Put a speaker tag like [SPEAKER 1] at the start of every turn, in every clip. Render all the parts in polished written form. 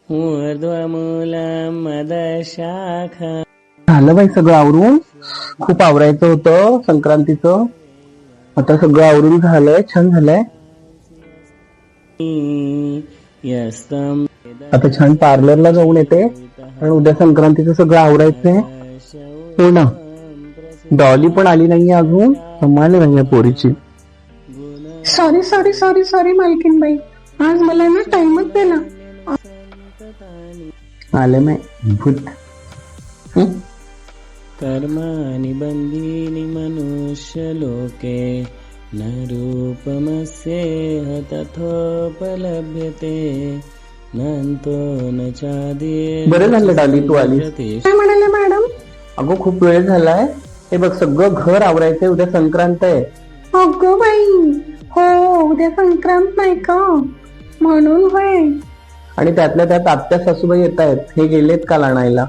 [SPEAKER 1] ऊर्ध्वमूलं मदशाखा.
[SPEAKER 2] झालं बाई सगळं आवरून. खूप आवरायचं होतं संक्रांतीचं. आता सगळं आवरून झालंय, छान झालंय.
[SPEAKER 1] यस्तं
[SPEAKER 2] आता छान पार्लरला जाऊन येते, कारण उद्या संक्रांतीचं सगळं आवरायचंय. हो ना, डॉली पण आली नाहीये अजून, संभाळली नाहीये पोरीची.
[SPEAKER 3] सॉरी सॉरी सॉरी सॉरी मालकीनबाई, आज मला ना टाइमच दिला.
[SPEAKER 2] आले नाही भूत.
[SPEAKER 1] कर्माणि बंधीनि मनुष्य लोके न रूपमस्येह तथोपलभ्यते नंतो न चादीर.
[SPEAKER 2] बरं झालं डॉली तू आलीस.
[SPEAKER 3] काय म्हणाले मॅडम?
[SPEAKER 2] अगं खूप वेळ झालाय. हे बघ सगळं घर आवरायचंय, उद्या संक्रांत आहे.
[SPEAKER 3] अगं बाई, हो उद्या संक्रांत नाही का, म्हणून होय.
[SPEAKER 2] आणि त्यातल्या त्यात आत्या सासूबाई येत आहेत. हे गेलेत काल आणायला.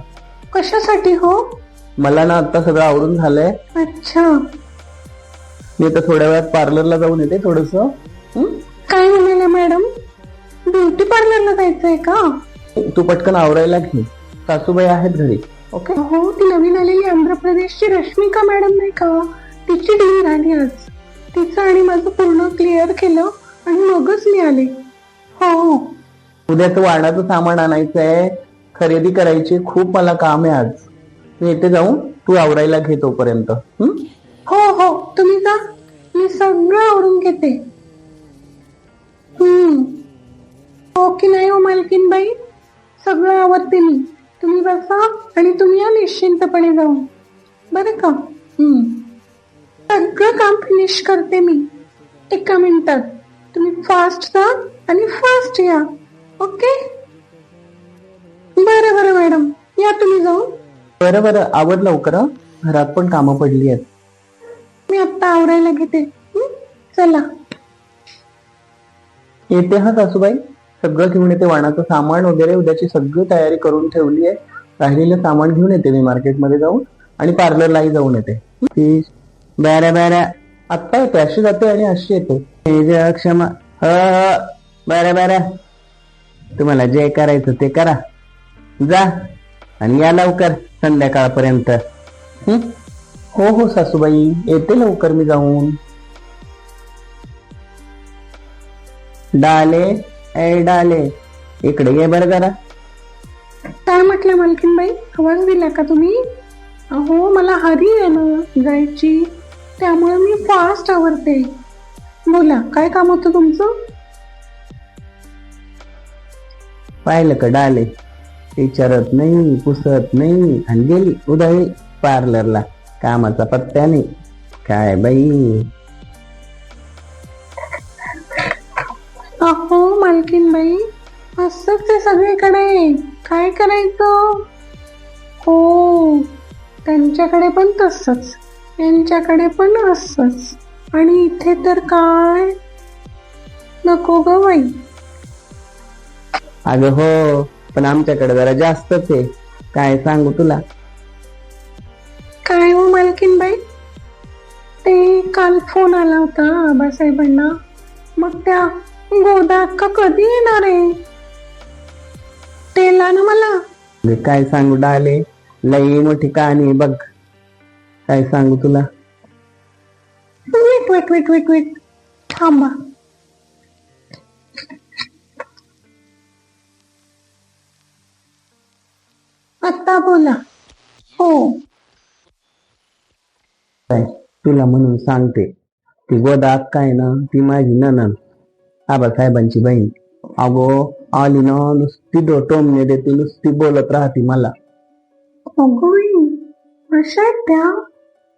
[SPEAKER 3] कशासाठी हो?
[SPEAKER 2] मला ना आता सगळं आवरून झालंय.
[SPEAKER 3] अच्छा,
[SPEAKER 2] मी आता थोड्या वेळात पार्लरला जाऊन येते थोडस.
[SPEAKER 3] काय म्हणाले मॅडम? ब्युटी पार्लरला जायचंय का?
[SPEAKER 2] तू पटकन आवरायला घे, सासूबाई आहेत घरी. ओके.
[SPEAKER 3] हो, ती नवीन आलेली आंध्र प्रदेशची रश्मिका मॅडम नाही का, तिची डील झाली आज. तिचं आणि माझं पूर्ण क्लिअर केलं आणि मगच मी आले. हो,
[SPEAKER 2] उद्याचं वाणाचं सामान आणायचंय, खरेदी करायची, खूप मला काम आहे आज. मी येते जाऊन, तू आवरायला घे तोपर्यंत.
[SPEAKER 3] हो हो, तुम्ही जा, मी सगळं आवरून घेते. हो की नाही हो मालकीनबाई, सगळं आवरते मी. तुम्ही बसा आणि तुम्ही या निश्चिंतपणे जाऊन, बरं का. सगळं काम फिनिश करते मी एका मिनिटात. तुम्ही फास्ट जा आणि फास्ट या. ओके, बरं बरं मॅडम, या तुम्ही जाऊन.
[SPEAKER 2] बरं बरं, आवर लवकर. घरात पण कामं पडली आहेत.
[SPEAKER 3] मी आत्ता आवरायला घेते. चला
[SPEAKER 2] येते हा सासूबाई. सगळं घेऊन येते, वाणाचं सामान वगैरे. उद्याची सगळी तयारी करून ठेवली आहे. राहिलेलं सामान घेऊन येते मी मार्केटमध्ये जाऊन, आणि पार्लरलाही जाऊन येते. बरं बरं, आत्ता येते, अशी जाते आणि अशी येते. क्षमा. बरं बरं, तुम्हाला जे करायचं ते करा. जा आणि या लवकर संध्याकाळपर्यंत. हो हो सासूबाई, येते लवकर मी जाऊन. डाले ए डाले, इकडे ये बरं जरा.
[SPEAKER 3] काय म्हटलं मालकीनबाई, आवाज दिला का तुम्ही? अहो मला हरी आहे ना जायची, त्यामुळे मी फास्ट आवरते. बोला, काय काम होतं तुमचं?
[SPEAKER 2] पाहिलं का डाले, विचारत नाही, पुसत नाही, आणि गेली उद्या पार्लरला. कामाचा पत्त्या नाही काय बाई.
[SPEAKER 3] अहो मालकीनबाई, असंच आहे सगळीकडे, काय करायचं. हो, त्यांच्याकडे पण तसंच, यांच्याकडे पण असंच, आणि इथे तर काय नको ग बाई.
[SPEAKER 2] अगं हो, पण आमच्याकडे जरा जास्तच आहे, काय सांगू तुला.
[SPEAKER 3] काय हो मालकीनबाई, ते काल फोन आला होता आबासाहेबांना, मग त्या गोदा अक्का कधी येणार आहे तेला ना मला.
[SPEAKER 2] काय सांगू डाले, लई मोठी कहाणी बघ. काय सांगू तुला.
[SPEAKER 3] Wait wait wait wait wait, थांबा. आता बोला. हो,
[SPEAKER 2] काय तुला म्हणून सांगते, ती गोदा अक्का आहे ना, ती माझी नणंद, आबासाहेबांची बहीण. अगो आली ना, नुसती टोमणे देते, नुसती बोलत राहते मला.
[SPEAKER 3] अशा आहेत त्या.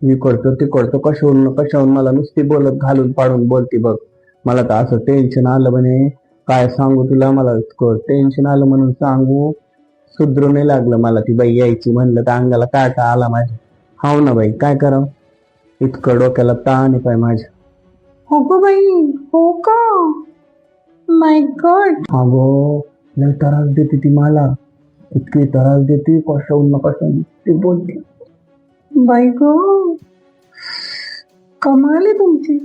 [SPEAKER 2] मी करतो ते करतो, कशावरून मला नुसती बोलत, घालून पाडून बोलते बघ. मला तर असं टेन्शन आलं म्हणे, काय सांगू तुला. मला इतकं टेन्शन आलं म्हणून सांगू, सुधरू नाही लागलं मला. ती बाई यायची म्हणलं तर अंगाला काटा आला माझ्या. हाव ना बाई, काय करावं, इतकं डोक्याला ताण आहे पाय माझ्या.
[SPEAKER 3] हो बाई, हो का, माय गॉड.
[SPEAKER 2] अगो लय त्रास देते ती मला, इतकी त्रास देते, कशावरून ती बोलते.
[SPEAKER 3] बाई ग, कमाल आहे तुमची.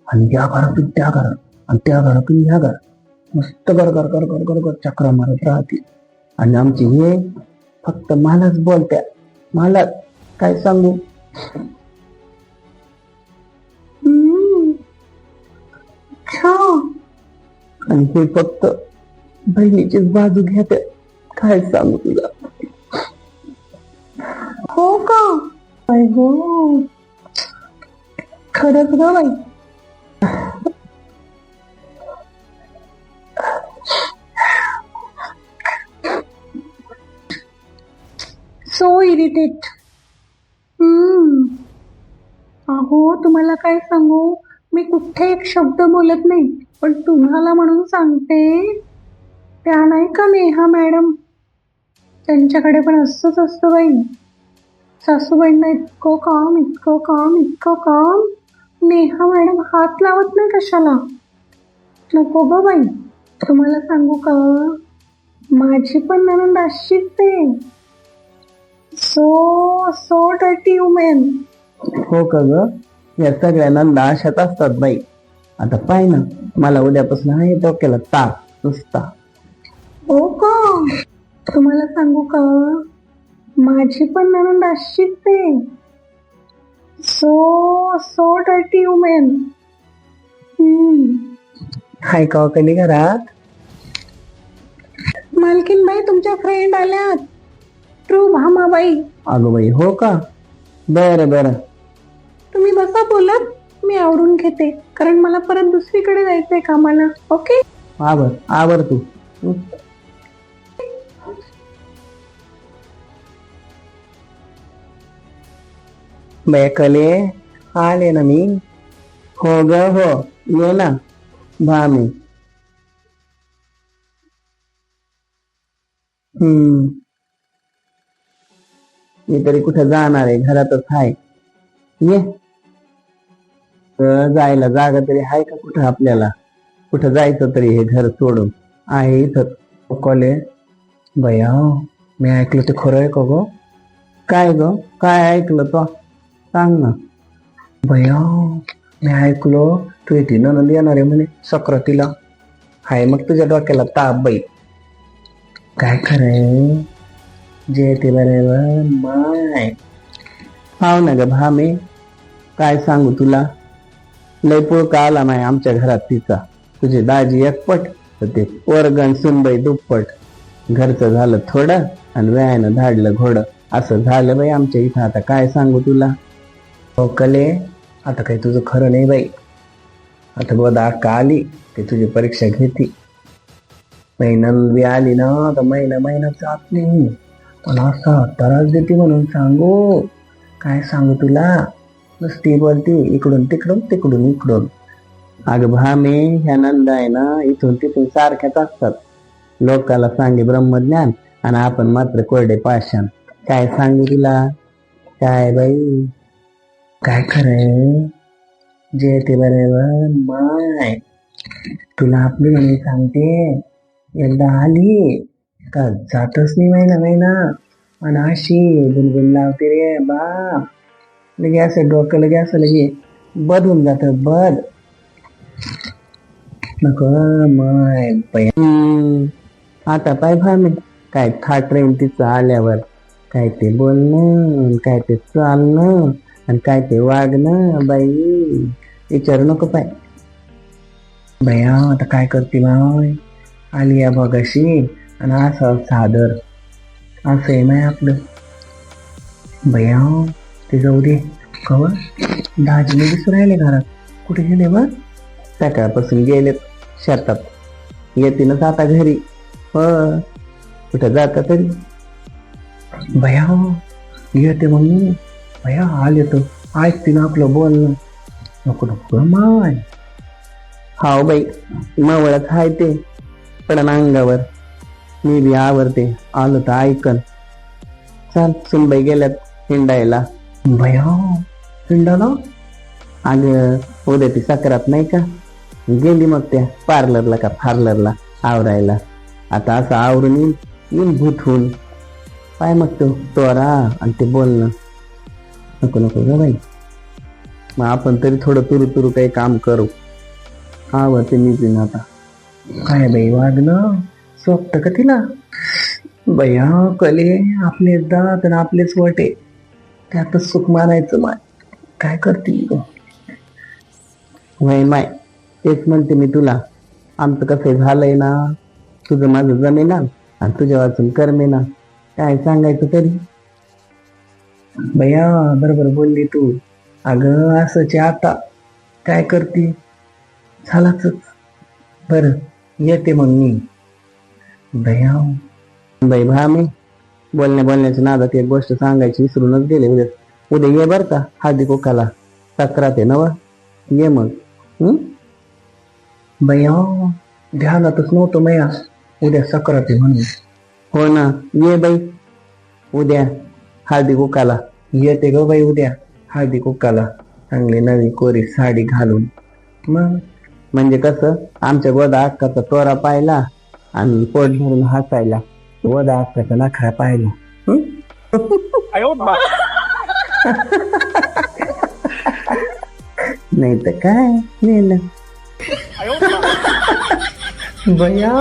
[SPEAKER 2] आणि या घरातून त्या घरात, आणि त्या घरातून ह्या घरात, मस्त गरगर गरगर गरगर चक्रा मारत राहते. आणि आमची हे फक्त मलाच बोलत्या, मला काय सांगू.
[SPEAKER 3] अच्छा.
[SPEAKER 2] आणि हे फक्त बहिणीचीच बाजू घेते, काय सांगू तुला.
[SPEAKER 3] हो का? बाई गो, खरंच ग बाई. So irritate. अहो तुम्हाला काय सांगू, मी कुठे एक शब्द बोलत नाही, पण तुम्हाला म्हणून सांगते. त्या नाही का नेहा मॅडम, त्यांच्याकडे पण असंच असतं बाई. सासूबाईंना इतकं काम इतकं काम इतकं काम, नेहा मॅडम हात लावत नाही कशाला. नको ग बाई. तुम्हाला सांगू का, माझी पण नणंद अशीच आहे. So so dirty women.
[SPEAKER 2] हो का ग, या सगळ्यांना अशाच असतात बाई. आता पाय ना, मला उद्यापासून आहे डोक्याला ताप नुसता.
[SPEAKER 3] हो का? तुम्हाला सांगू का, माझी पण नणंद अशीच आहे. So so dirty women.
[SPEAKER 2] हाय का कधी घरात?
[SPEAKER 3] मालकीन बाई तुमच्या फ्रेंड आल्यात, ट्रू भामाबाई.
[SPEAKER 2] अगं बाई, हो का? बरं बरं.
[SPEAKER 3] तुम्ही बसा बोलत, मी आवरून घेते, कारण मला परत दुसरीकडे जायचंय कामाला. ओके.
[SPEAKER 2] आवर तू. बाय कले, आले ना मी. हो ग हो, ये ना भामी. मी तरी कुठे जाणार आहे, घरातच आहे. ये. जायला जागा तरी आहे का कुठं आपल्याला? कुठं जायचं तरी हे घर सोडून? आहे इथं कॉले. बया, मी ऐकलं ते खरं आहे का ग? काय ग, काय ऐकलं तो? सांग ना. बया, मी ऐकलो तू येते नणंद येणार आहे म्हणे सक्रातीला. हाय मग तुझ्या डोक्याला ताप बाई. काय खरंय? जे ते बरोबर माय. हाव ना ग भामे, काय सांगू तुला. लय पुळका आला नाही आमच्या घरात तिचा. तुझी दाजी एकपट तर ते वर्गण सुनबाई दुप्पट. घरचं झालं थोडं आणि व्यायानं धाडलं घोडं. असं झालं बाई आमच्या इथं. आता काय सांगू तुला. हो कले, आता काही तुझं खरं नाही बाई. आता गोदा अक्का आली ते तुझी परीक्षा घेती. महिन्यात बी आली ना तर महिना जात नाही. मला असा त्रास देते म्हणून सांगू. काय सांगू तुला. नुसती बोलती इकडून तिकडून तिकडून इकडून. अगं भामे, ह्या नंदा आहे ना इथून तिथून सारख्याच असतात. लोकाला सांगे ब्रह्मज्ञान आणि आपण मात्र कोरडे पाषाण. काय सांगू तुला. काय बाई, काय खरंय? जे ते बरोबर माय. तुला आपली म्हणे सांगते, एकदा आली का जातच नाही महिना. आणि अशी गुणगुण लावते रे बा. लगे असं डोकं लगे असं लगे बदून जात बद. नको माय बाई. आता पाय भामे, काय थाट राहील तिचं आल्यावर. काय ते बोलणं, काय ते चालणं आणि काय ते वागणं बाई. विचारू नको पाय. भैया आता काय करते माय. आली या बघाशी आणि असं सादर असं आहे माय आपलं. भैया ते जाऊ दे. कवर दाजीने दिसून राहिले घरात. कुठे गेले बघ. सकाळपासून गेलेत शेतात. येतीनच आता घरी. हो, कुठं जाता तरी. भैया येते मग मी. भैया आले तर ऐकते ना आपलं बोलणं. नको नको माय. हाव बाई, मवळच हाय ते पडन अंगावर. मी बी आवरते, आलो तर ऐकन. चाल, सुनबाई गेल्यात हिंडायला. भैया हिंडाला? अगं उद्या ती सक्रात नाही का, गेली मग त्या पार्लरला का फार्लरला आवरायला. आता असं आवरून येईन भूत होऊन. पाय मग तो तोरा आणि ते बोलणं. नको नको ग बाई. मग आपण तरी थोडं तुरु तुरु काही काम करू. आवडते मी पिन आता. काय बाई वागणं सोपत का तिला? बया कले आपले दात आणि आपलेच वटे त्यातच सुख मानायचं माय. काय करतील ग? वय माय तेच म्हणते मी तुला. आमचं कसं झालंय ना, तुझं माझं जमेना आणि तुझ्या वाचून करमेना. काय सांगायचं तरी? बया बरोबर बोलली तू. अगं असंच आहे आता. काय करती? झालाच. बर येते मग मी. बया बाई भामी बोलण्याच्या नादात एक गोष्ट सांगायची विसरूनच गेले. उद्या ये बर का हळदी कुकाला. सक्रात आहे ना व. ये मग. बया ध्यानातच नव्हतं मया उद्या सक्रात आहे म्हणून. हो ना ये बाई उद्या हळदी कुकाला. येते ग बाई उद्या हळदी कुकाला चांगली नवी कोरी साडी घालून. मग म्हणजे कसं आमच्या गोदा अक्काचा तोरा पाहिला आणि पोट भरून हसायला. गोदा अक्काचा नखरा पाहिला. नाही तर काय नेलं बया.